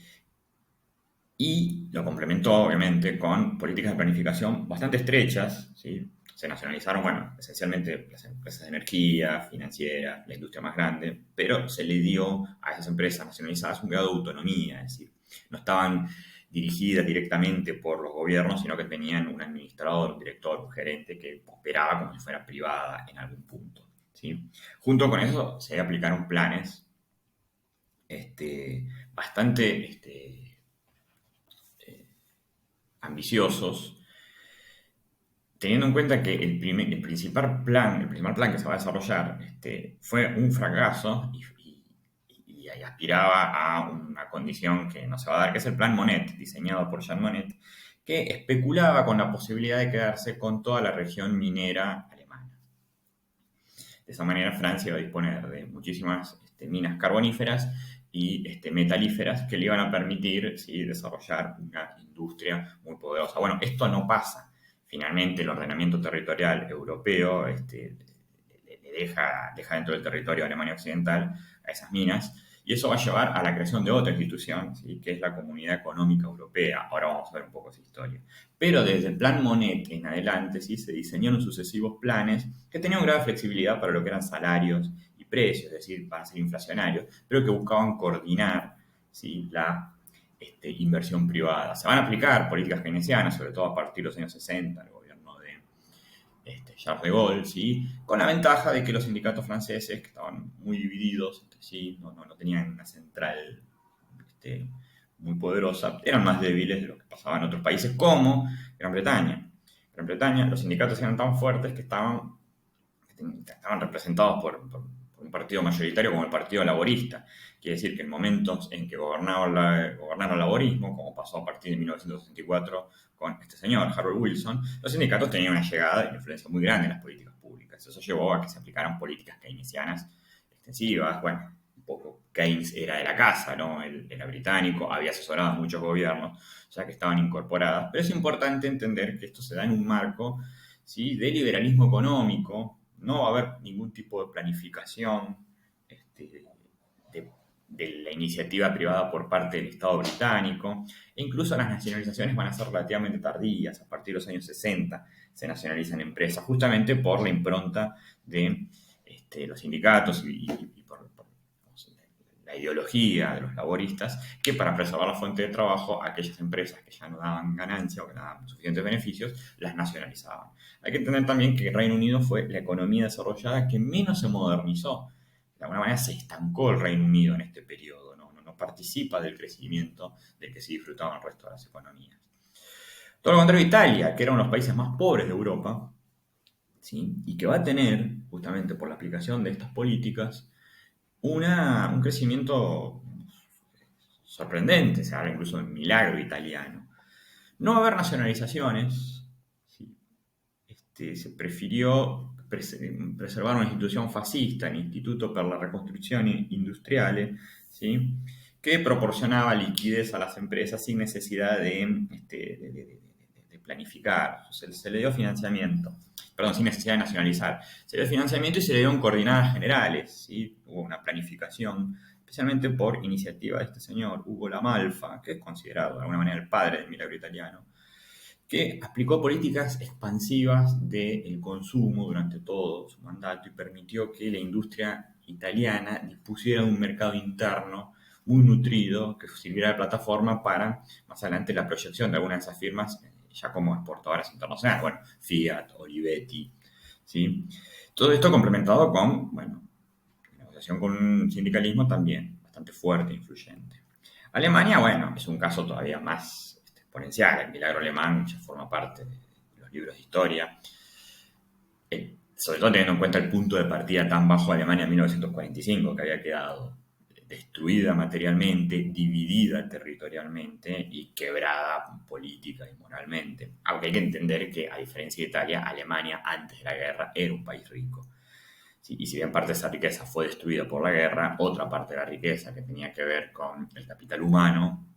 Y lo complementó, obviamente, con políticas de planificación bastante estrechas, ¿sí? Se nacionalizaron, bueno, esencialmente las empresas de energía, financieras, la industria más grande, pero se le dio a esas empresas nacionalizadas un grado de autonomía, es decir, no estaban dirigidas directamente por los gobiernos, sino que tenían un administrador, un director, un gerente que operaba como si fuera privada en algún punto, ¿sí? Junto con eso se aplicaron planes bastante ambiciosos, teniendo en cuenta que el principal plan que se va a desarrollar fue un fracaso y aspiraba a una condición que no se va a dar, que es el Plan Monnet, diseñado por Jean Monnet, que especulaba con la posibilidad de quedarse con toda la región minera alemana. De esa manera Francia va a disponer de muchísimas minas carboníferas y metalíferas que le iban a permitir, ¿sí?, desarrollar una industria muy poderosa. Bueno, esto no pasa. Finalmente el ordenamiento territorial europeo le deja dentro del territorio de Alemania Occidental a esas minas, y eso va a llevar a la creación de otra institución, ¿sí?, que es la Comunidad Económica Europea. Ahora vamos a ver un poco esa historia. Pero desde el Plan Monnet en adelante, ¿sí?, se diseñaron sucesivos planes que tenían un grado de flexibilidad para lo que eran salarios y precios, es decir, para ser inflacionarios, pero que buscaban coordinar, ¿sí?, la inversión privada. Se van a aplicar políticas keynesianas, sobre todo a partir de los años 60, el gobierno de Charles de Gaulle, ¿sí?, con la ventaja de que los sindicatos franceses, que estaban muy divididos, ¿sí?, no tenían una central muy poderosa, eran más débiles de lo que pasaba en otros países como Gran Bretaña. En Gran Bretaña los sindicatos eran tan fuertes que estaban representados por un partido mayoritario como el Partido Laborista. Quiere decir que en momentos en que gobernaron el laborismo, como pasó a partir de 1964 con este señor, Harold Wilson, los sindicatos tenían una llegada y una influencia muy grande en las políticas públicas. Eso llevó a que se aplicaran políticas keynesianas extensivas. Bueno, un poco Keynes era de la casa, ¿no? Él era británico, había asesorado a muchos gobiernos, ya que estaban incorporadas. Pero es importante entender que esto se da en un marco, ¿sí?, de liberalismo económico, no va a haber ningún tipo de planificación este, de la iniciativa privada por parte del Estado británico, e incluso las nacionalizaciones van a ser relativamente tardías. A partir de los años 60 se nacionalizan empresas, justamente por la impronta de los sindicatos y por la ideología de los laboristas, que para preservar la fuente de trabajo, aquellas empresas que ya no daban ganancia o que no daban suficientes beneficios, las nacionalizaban. Hay que entender también que el Reino Unido fue la economía desarrollada que menos se modernizó. De alguna manera se estancó el Reino Unido en este periodo, no participa del crecimiento del que se disfrutaban el resto de las economías. Todo lo contrario, Italia, que era uno de los países más pobres de Europa, ¿sí? Y que va a tener, justamente por la aplicación de estas políticas, un crecimiento sorprendente, se habla incluso de un milagro italiano. No va a haber nacionalizaciones, ¿sí? Se prefirió preservar una institución fascista, el Instituto per la Reconstruzione Industriale, ¿sí? Que proporcionaba liquidez a las empresas sin necesidad de planificar. Se le dio financiamiento, perdón, sin necesidad de nacionalizar. Se le dio financiamiento y se le dio en coordenadas generales, ¿sí? Hubo una planificación, especialmente por iniciativa de este señor, Ugo La Malfa, que es considerado de alguna manera el padre del milagro italiano, que aplicó políticas expansivas del consumo durante todo su mandato y permitió que la industria italiana dispusiera de un mercado interno muy nutrido que sirviera de plataforma para más adelante la proyección de algunas de esas firmas ya como exportadoras internacionales, bueno, Fiat, Olivetti, ¿sí? Todo esto complementado con, bueno, negociación con un sindicalismo también bastante fuerte e influyente. Alemania, bueno, es un caso todavía más exponencial. El milagro alemán ya forma parte de los libros de historia. Sobre todo teniendo en cuenta el punto de partida tan bajo de Alemania en 1945, que había quedado destruida materialmente, dividida territorialmente y quebrada política y moralmente. Aunque hay que entender que, a diferencia de Italia, Alemania antes de la guerra era un país rico. Sí, y si bien parte de esa riqueza fue destruida por la guerra, otra parte de la riqueza que tenía que ver con el capital humano,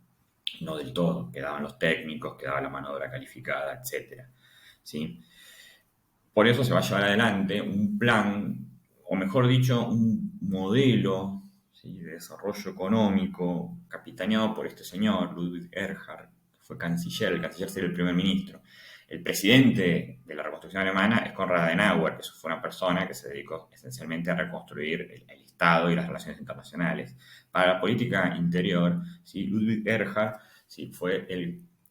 no del todo, quedaban los técnicos, quedaba la mano de obra calificada, etc. ¿Sí? Por eso se va a llevar adelante un plan, o mejor dicho, un modelo, ¿sí?, de desarrollo económico capitaneado por este señor, Ludwig Erhard, que fue canciller, el canciller sería el primer ministro. El presidente de la reconstrucción alemana es Konrad Adenauer, que fue una persona que se dedicó esencialmente a reconstruir el Estado y las relaciones internacionales. Para la política interior, ¿sí?, Ludwig Erhard, ¿sí?, fue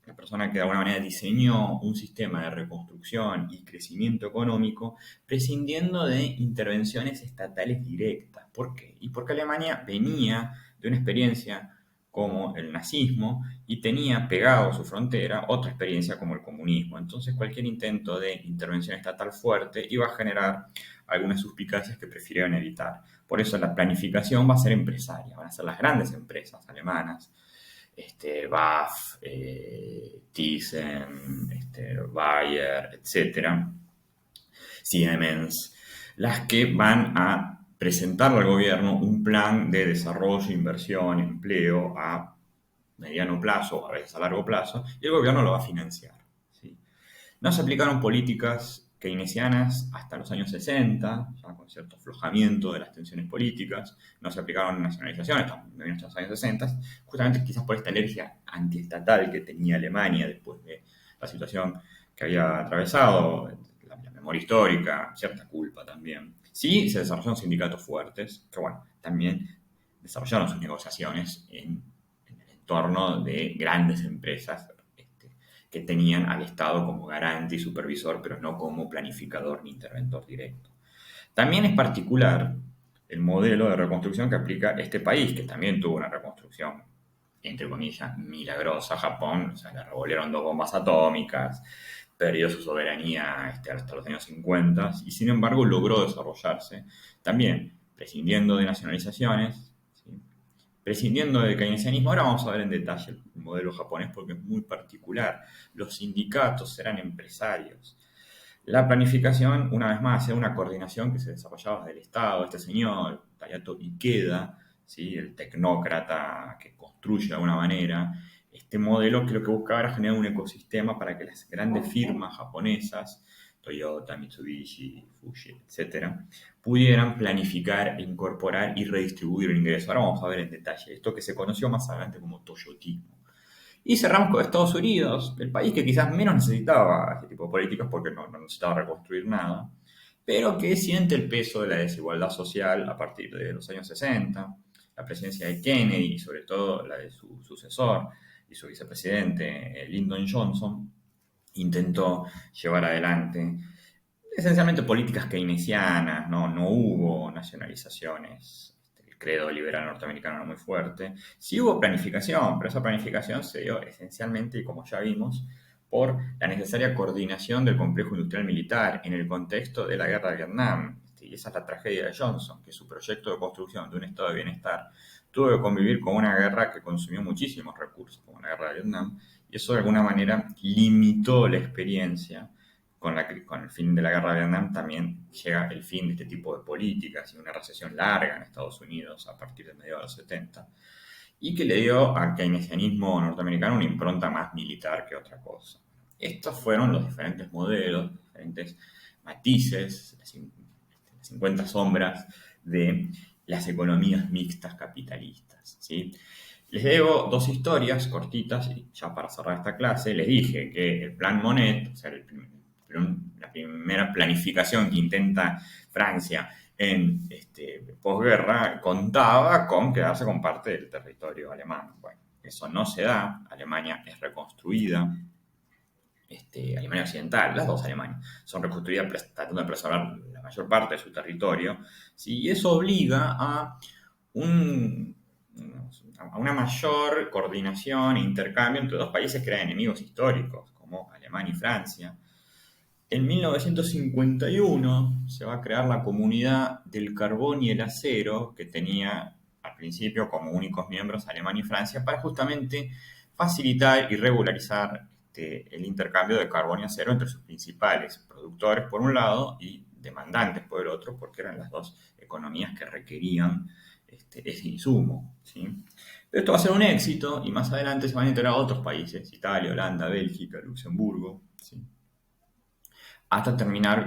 la persona que de alguna manera diseñó un sistema de reconstrucción y crecimiento económico prescindiendo de intervenciones estatales directas. ¿Por qué? Y porque Alemania venía de una experiencia como el nazismo y tenía pegado a su frontera otra experiencia como el comunismo. Entonces cualquier intento de intervención estatal fuerte iba a generar algunas suspicacias que prefirieron evitar. Por eso la planificación va a ser empresaria, van a ser las grandes empresas alemanas, BAF, Thyssen, Bayer, etc., Siemens, las que van a presentarle al gobierno un plan de desarrollo, inversión, empleo a mediano plazo, a veces a largo plazo, y el gobierno lo va a financiar, ¿sí? No se aplicaron políticas keynesianas hasta los años 60, ya con cierto aflojamiento de las tensiones políticas. No se aplicaron nacionalizaciones en los años 60, justamente quizás por esta alergia antiestatal que tenía Alemania después de la situación que había atravesado, la memoria histórica, cierta culpa también. Sí, se desarrollaron sindicatos fuertes, que bueno, también desarrollaron sus negociaciones en el entorno de grandes empresas que tenían al Estado como garante y supervisor, pero no como planificador ni interventor directo. También es particular el modelo de reconstrucción que aplica este país, que también tuvo una reconstrucción, entre comillas, milagrosa. Japón, o sea, le revolvieron 2 bombas atómicas, perdió su soberanía hasta los años 50 y sin embargo logró desarrollarse, también prescindiendo de nacionalizaciones, ¿sí?, prescindiendo del keynesianismo. Ahora vamos a ver en detalle el modelo japonés porque es muy particular. Los sindicatos eran empresarios. La planificación, una vez más, era una coordinación que se desarrollaba desde el Estado. Este señor, Tayato Ikeda, ¿sí?, el tecnócrata que construye de alguna manera este modelo, que lo que buscaba era generar un ecosistema para que las grandes firmas japonesas Toyota, Mitsubishi, Fuji, etcétera, pudieran planificar, incorporar y redistribuir el ingreso. Ahora vamos a ver en detalle esto que se conoció más adelante como toyotismo. Y cerramos con Estados Unidos, el país que quizás menos necesitaba este tipo de políticas porque no necesitaba reconstruir nada, pero que siente el peso de la desigualdad social a partir de los años 60, la presidencia de Kennedy y sobre todo la de su sucesor y su vicepresidente Lyndon Johnson, intentó llevar adelante esencialmente políticas keynesianas, no hubo nacionalizaciones. El credo liberal norteamericano era muy fuerte. Sí hubo planificación, pero esa planificación se dio esencialmente, y como ya vimos, por la necesaria coordinación del complejo industrial militar en el contexto de la guerra de Vietnam. Y esa es la tragedia de Johnson, que su proyecto de construcción de un estado de bienestar tuvo que convivir con una guerra que consumió muchísimos recursos, como la guerra de Vietnam, y eso de alguna manera limitó la experiencia con el fin de la guerra de Vietnam. También llega el fin de este tipo de políticas y una recesión larga en Estados Unidos a partir de mediados de los 70, y que le dio al keynesianismo norteamericano una impronta más militar que otra cosa. Estos fueron los diferentes modelos, los diferentes matices, las 50 sombras de las economías mixtas capitalistas, ¿sí? Les debo dos historias cortitas y ya para cerrar esta clase les dije que el Plan Monnet, o sea, la primera planificación que intenta Francia en posguerra, contaba con quedarse con parte del territorio alemán. Bueno, eso no se da, Alemania es reconstruida, Alemania Occidental, las dos Alemanias, son reconstruidas tratando de preservar la mayor parte de su territorio, ¿sí? Y eso obliga un, a una mayor coordinación e intercambio entre dos países que eran enemigos históricos, como Alemania y Francia. En 1951 se va a crear la Comunidad del Carbón y el Acero, que tenía al principio como únicos miembros Alemania y Francia, para justamente facilitar y regularizar el intercambio de carbón y acero entre sus principales productores por un lado y demandantes por el otro, porque eran las dos economías que requerían ese insumo, ¿sí? Pero esto va a ser un éxito y más adelante se van a integrar otros países, Italia, Holanda, Bélgica, Luxemburgo, ¿sí? Hasta terminar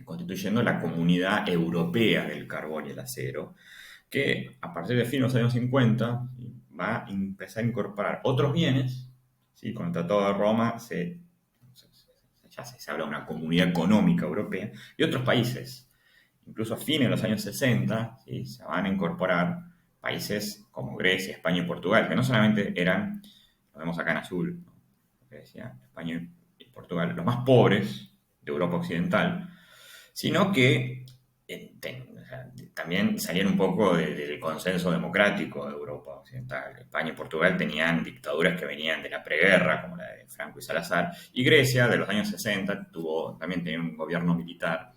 constituyendo la Comunidad Europea del Carbón y el Acero, que a partir de fin de los años 50 va a empezar a incorporar otros bienes, ¿sí? Con el Tratado de Roma ya se habla de una comunidad económica europea, y otros países. Incluso a fines de los años 60, ¿sí? Se van a incorporar países como Grecia, España y Portugal, que no solamente eran, lo vemos acá en azul, ¿no? Grecia, España y Portugal, los más pobres de Europa Occidental, sino que o sea, también salían un poco del consenso democrático de Europa Occidental. España y Portugal tenían dictaduras que venían de la preguerra, como la de Franco y Salazar, y Grecia, de los años 60, también tenía un gobierno militar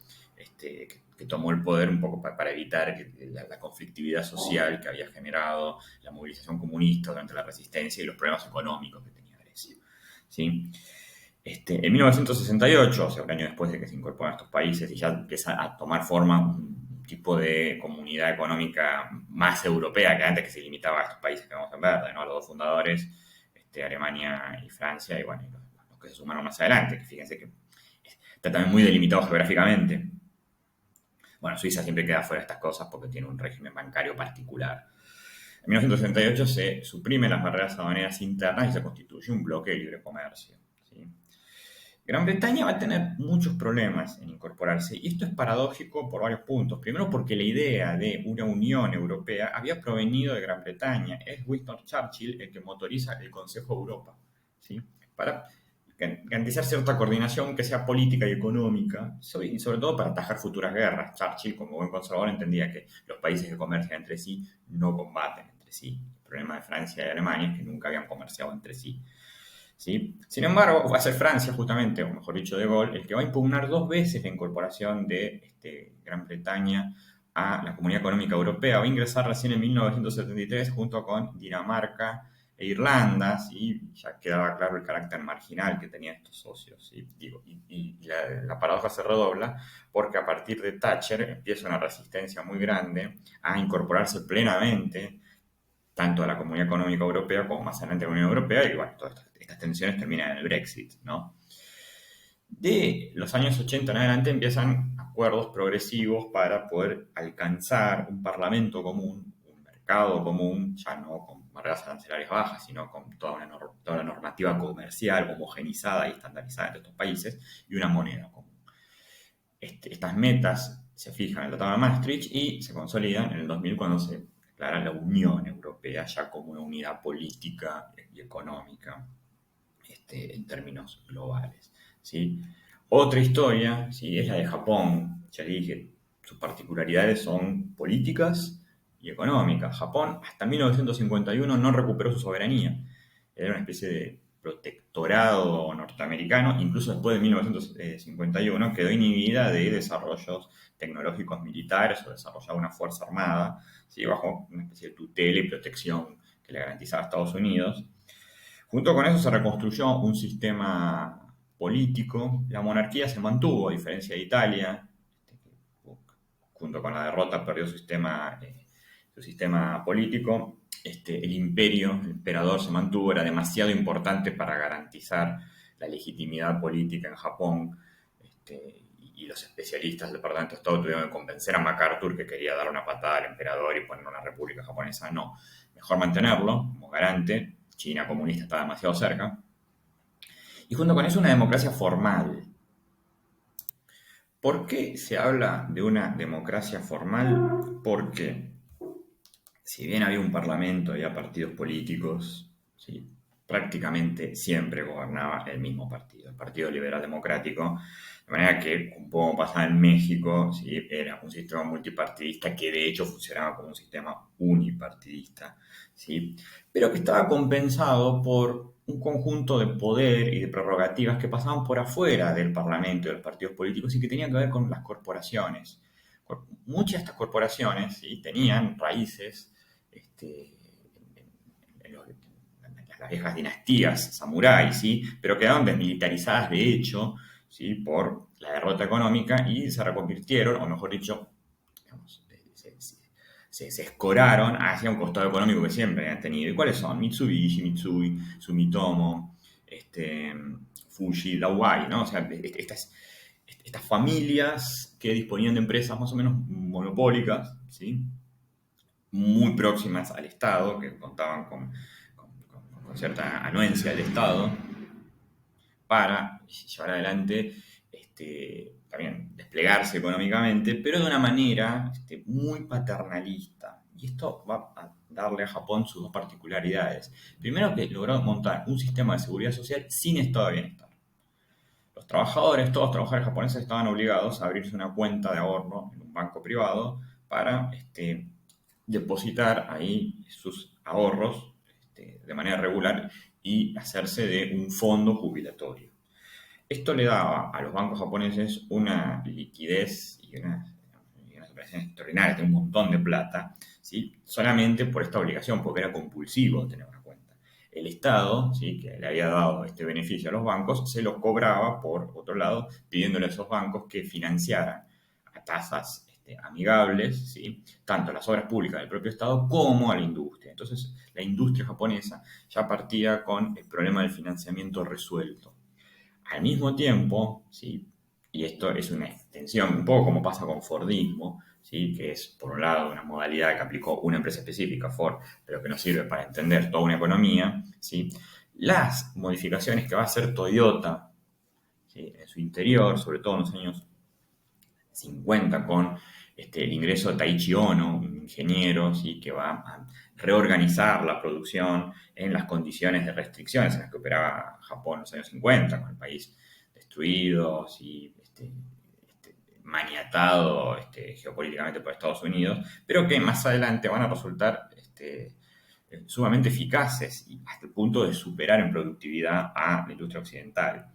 que tomó el poder un poco para evitar la conflictividad social que había generado la movilización comunista durante la resistencia y los problemas económicos que tenía Grecia, ¿sí? En 1968, o sea, un año después de que se incorporan estos países y ya empieza a tomar forma un tipo de comunidad económica más europea que antes, que se limitaba a estos países que vamos en verde, ¿no? A los dos fundadores, Alemania y Francia, y bueno, los que se sumaron más adelante, que fíjense que está también muy delimitado geográficamente. Bueno, Suiza siempre queda fuera de estas cosas porque tiene un régimen bancario particular. En 1968 se suprimen las barreras aduaneras internas y se constituye un bloque de libre comercio, ¿sí? Gran Bretaña va a tener muchos problemas en incorporarse, y esto es paradójico por varios puntos. Primero, porque la idea de una Unión Europea había provenido de Gran Bretaña. Es Winston Churchill el que motoriza el Consejo de Europa, ¿sí? Para garantizar cierta coordinación que sea política y económica, y sobre todo para atajar futuras guerras. Churchill, como buen conservador, entendía que los países que comercian entre sí no combaten entre sí. El problema de Francia y Alemania es que nunca habían comerciado entre sí, ¿sí? Sin embargo, va a ser Francia justamente, o mejor dicho, De Gaulle, el que va a impugnar dos veces la incorporación de Gran Bretaña a la Comunidad Económica Europea. Va a ingresar recién en 1973 junto con Dinamarca e Irlanda, ¿sí? Ya quedaba claro el carácter marginal que tenían estos socios, ¿sí? Y la paradoja se redobla porque a partir de Thatcher empieza una resistencia muy grande a incorporarse plenamente tanto a la Comunidad Económica Europea como más adelante a la Unión Europea, y bueno, todas estas tensiones terminan en el Brexit, ¿no? De los años 80 en adelante empiezan acuerdos progresivos para poder alcanzar un parlamento común, un mercado común, ya no con barreras arancelarias bajas, sino con toda la normativa comercial homogenizada y estandarizada entre estos países, y una moneda común. Estas metas se fijan en el Tratado de Maastricht y se consolidan en el 2000 cuando se declara la Unión Europea ya como una unidad política y económica, en términos globales, ¿sí? Otra historia, ¿sí?, es la de Japón. Ya dije, sus particularidades son políticas y económicas. Japón hasta 1951 no recuperó su soberanía. Era una especie de protectorado norteamericano. Incluso después de 1951 quedó inhibida de desarrollos tecnológicos militares o desarrollaba una fuerza armada, ¿sí?, bajo una especie de tutela y protección que le garantizaba a Estados Unidos. Junto con eso se reconstruyó un sistema político. La monarquía se mantuvo, a diferencia de Italia, que junto con la derrota perdió su sistema político. El imperio, el emperador se mantuvo, era demasiado importante para garantizar la legitimidad política en Japón. Y los especialistas del Departamento de Estado tuvieron que convencer a MacArthur que quería dar una patada al emperador y poner una república japonesa. No, mejor mantenerlo como garante. China comunista está demasiado cerca. Y junto con eso una democracia formal. ¿Por qué se habla de una democracia formal? Porque si bien había un parlamento, había partidos políticos, ¿sí?, prácticamente siempre gobernaba el mismo partido, el Partido Liberal Democrático, de manera que, un poco como pasaba en México, ¿sí?, era un sistema multipartidista que de hecho funcionaba como un sistema unipartidista, ¿sí?, pero que estaba compensado por un conjunto de poder y de prerrogativas que pasaban por afuera del Parlamento y de los partidos políticos y que tenían que ver con las corporaciones. Muchas de estas corporaciones, ¿sí?, tenían raíces en las viejas dinastías samuráis, ¿sí?, pero quedaron desmilitarizadas de hecho, ¿sí?, por la derrota económica y se reconvirtieron, o mejor dicho, digamos, se escoraron hacia un costado económico que siempre han tenido. ¿Y cuáles son? Mitsubishi, Mitsui, Sumitomo, Fuji, Dawai, ¿no? O sea, estas familias que disponían de empresas más o menos monopólicas, ¿sí?, muy próximas al Estado, que contaban con cierta anuencia del Estado, para llevar adelante, también desplegarse económicamente, pero de una manera muy paternalista. Y esto va a darle a Japón sus dos particularidades. Primero, que logró montar un sistema de seguridad social sin estado de bienestar. Los trabajadores, todos los trabajadores japoneses estaban obligados a abrirse una cuenta de ahorro en un banco privado para depositar ahí sus ahorros de manera regular y hacerse de un fondo jubilatorio. Esto le daba a los bancos japoneses una liquidez y unas operaciones extraordinarias, de un montón de plata, ¿sí?, solamente por esta obligación, porque era compulsivo tener una cuenta. El Estado, ¿sí?, que le había dado este beneficio a los bancos, se los cobraba, por otro lado, pidiéndole a esos bancos que financiaran a tasas amigables, ¿sí?, tanto las obras públicas del propio Estado como a la industria. Entonces, la industria japonesa ya partía con el problema del financiamiento resuelto. Al mismo tiempo, ¿sí?, y esto es una extensión, un poco como pasa con Fordismo, ¿sí?, que es, por un lado, una modalidad que aplicó una empresa específica, Ford, pero que nos sirve para entender toda una economía, ¿sí?, las modificaciones que va a hacer Toyota, ¿sí?, en su interior, sobre todo en los años 50, con el ingreso de Taiichi Ohno, un ingeniero, ¿sí?, que va a reorganizar la producción en las condiciones de restricciones en las que operaba Japón en los años 50, con el país destruido, ¿sí?, maniatado geopolíticamente por Estados Unidos, pero que más adelante van a resultar sumamente eficaces y hasta el punto de superar en productividad a la industria occidental.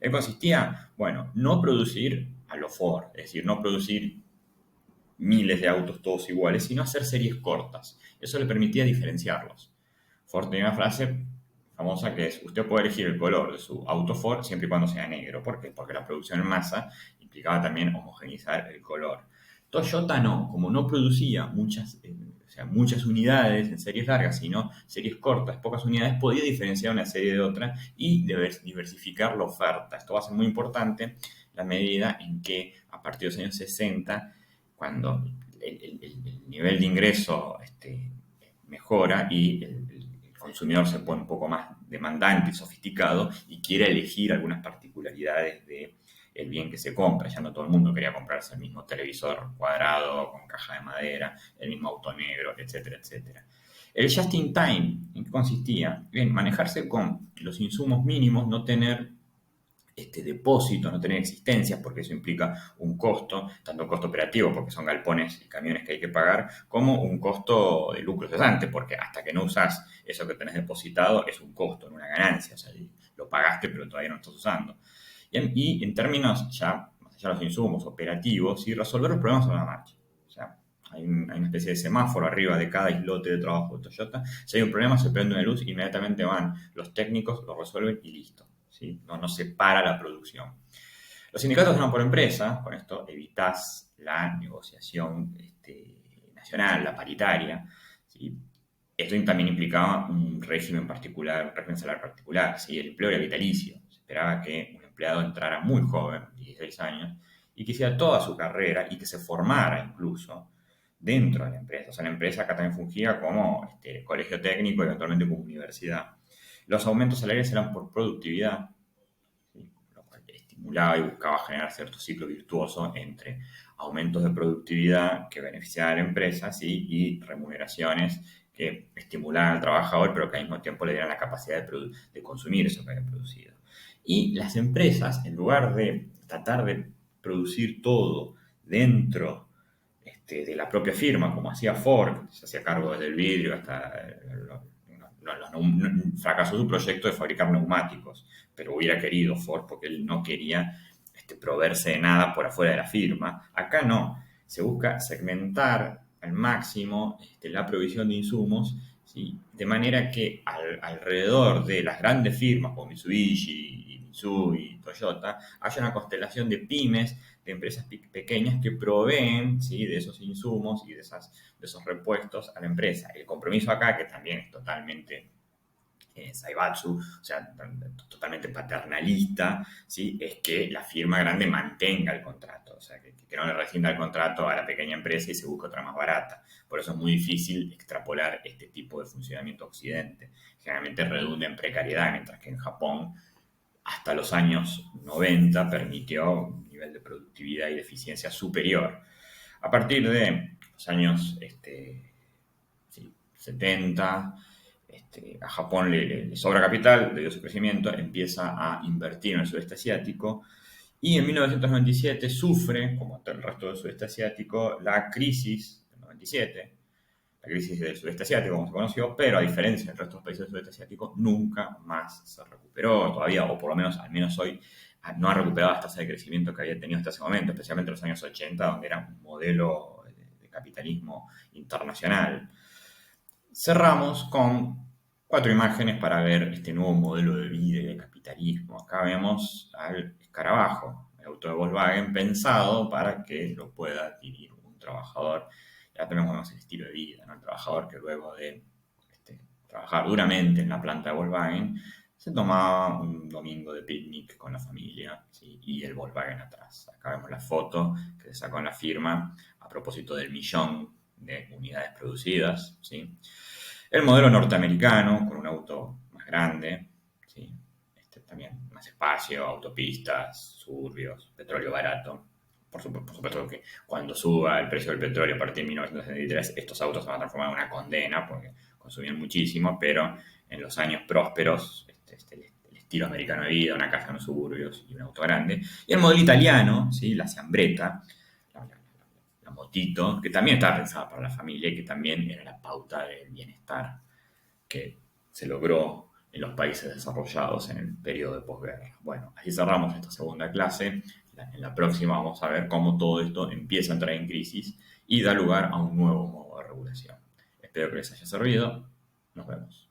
Consistía, bueno, no producir a lo Ford, es decir, no producir miles de autos todos iguales, sino hacer series cortas. Eso le permitía diferenciarlos. Ford tenía una frase famosa que es: usted puede elegir el color de su auto Ford siempre y cuando sea negro. ¿Por qué? Porque la producción en masa implicaba también homogeneizar el color. Toyota no, como no producía muchas sea, muchas unidades en series largas, sino series cortas, pocas unidades, podía diferenciar una serie de otra y diversificar la oferta. Esto va a ser muy importante la medida en que a partir de los años 60, cuando el nivel de ingreso mejora y el consumidor se pone un poco más demandante y sofisticado y quiere elegir algunas particularidades de el bien que se compra. Ya no todo el mundo quería comprarse el mismo televisor cuadrado con caja de madera, el mismo auto negro, etcétera, etcétera. El just in time, ¿en qué consistía? En manejarse con los insumos mínimos, no tener depósito, no tener existencias, porque eso implica un costo, tanto un costo operativo, porque son galpones y camiones que hay que pagar, como un costo de lucro cesante, porque hasta que no usas eso que tenés depositado es un costo, no una ganancia, o sea, lo pagaste pero todavía no lo estás usando. Y en términos ya, más allá de los insumos operativos, y resolver los problemas sobre la marcha. O sea, hay una especie de semáforo arriba de cada islote de trabajo de Toyota. Si hay un problema, se prende una luz, inmediatamente van los técnicos, lo resuelven y listo. ¿Sí? No se para la producción. Los sindicatos van por empresa, con esto evitas la negociación nacional, la paritaria. ¿Sí? Esto también implicaba un régimen particular, un régimen salarial particular. ¿Sí? El empleo era vitalicio. Se esperaba que un empleado entrara muy joven, 16 años, y que hiciera toda su carrera y que se formara incluso dentro de la empresa. O sea, la empresa acá también fungía como colegio técnico y eventualmente como universidad. Los aumentos salariales eran por productividad, ¿sí? Lo cual estimulaba y buscaba generar cierto ciclo virtuoso entre aumentos de productividad que beneficiaban a la empresa, ¿sí? Y remuneraciones que estimulaban al trabajador, pero que al mismo tiempo le dieran la capacidad de consumir eso que había producido. Y las empresas, en lugar de tratar de producir todo dentro de la propia firma, como hacía Ford, se hacía cargo desde el vidrio hasta fracasó su proyecto de fabricar neumáticos, pero hubiera querido Ford porque él no quería proveerse de nada por afuera de la firma. Acá no, se busca segmentar al máximo la provisión de insumos, ¿sí? De manera que alrededor de las grandes firmas como Mitsubishi, Mitsui, Toyota, haya una constelación de pymes, de empresas pequeñas que proveen, ¿sí? De esos insumos y de esos repuestos a la empresa. El compromiso acá, que también es totalmente Zaibatsu, o sea, totalmente paternalista, ¿sí? Es que la firma grande mantenga el contrato, o sea, que no le rescinda el contrato a la pequeña empresa y se busque otra más barata. Por eso es muy difícil extrapolar este tipo de funcionamiento a Occidente. Generalmente redunda en precariedad, mientras que en Japón hasta los años 90 permitió un nivel de productividad y de eficiencia superior. A partir de los años 70, a Japón le sobra capital debido a su crecimiento, empieza a invertir en el sudeste asiático y en 1997 sufre, como el resto del sudeste asiático, la crisis del 97, la crisis del sudeste asiático, como se conoció, pero a diferencia del resto de los países del sudeste asiático, nunca más se recuperó todavía, o por lo menos, al menos hoy, no ha recuperado la tasa de crecimiento que había tenido hasta ese momento, especialmente en los años 80, donde era un modelo de capitalismo internacional. Cerramos con 4 imágenes para ver este nuevo modelo de vida y de capitalismo. Acá vemos al escarabajo, el auto de Volkswagen, pensado para que lo pueda adquirir un trabajador. Ya tenemos el estilo de vida, ¿no? El trabajador que luego de trabajar duramente en la planta de Volkswagen se tomaba un domingo de picnic con la familia, ¿sí? Y el Volkswagen atrás. Acá vemos la foto que se sacó en la firma a propósito del 1.000.000 de unidades producidas, ¿sí? El modelo norteamericano, con un auto más grande, ¿sí? También más espacio, autopistas, suburbios, petróleo barato. Por supuesto que cuando suba el precio del petróleo a partir de 1973, estos autos se van a transformar en una condena porque consumían muchísimo, pero en los años prósperos, el estilo americano de vida, una casa en los suburbios y un auto grande. Y el modelo italiano, ¿sí? La Ciambretta, la motito, que también estaba pensada para la familia y que también era la pauta del bienestar que se logró en los países desarrollados en el periodo de posguerra. Bueno, así cerramos esta segunda clase. En la próxima vamos a ver cómo todo esto empieza a entrar en crisis y da lugar a un nuevo modo de regulación. Espero que les haya servido. Nos vemos.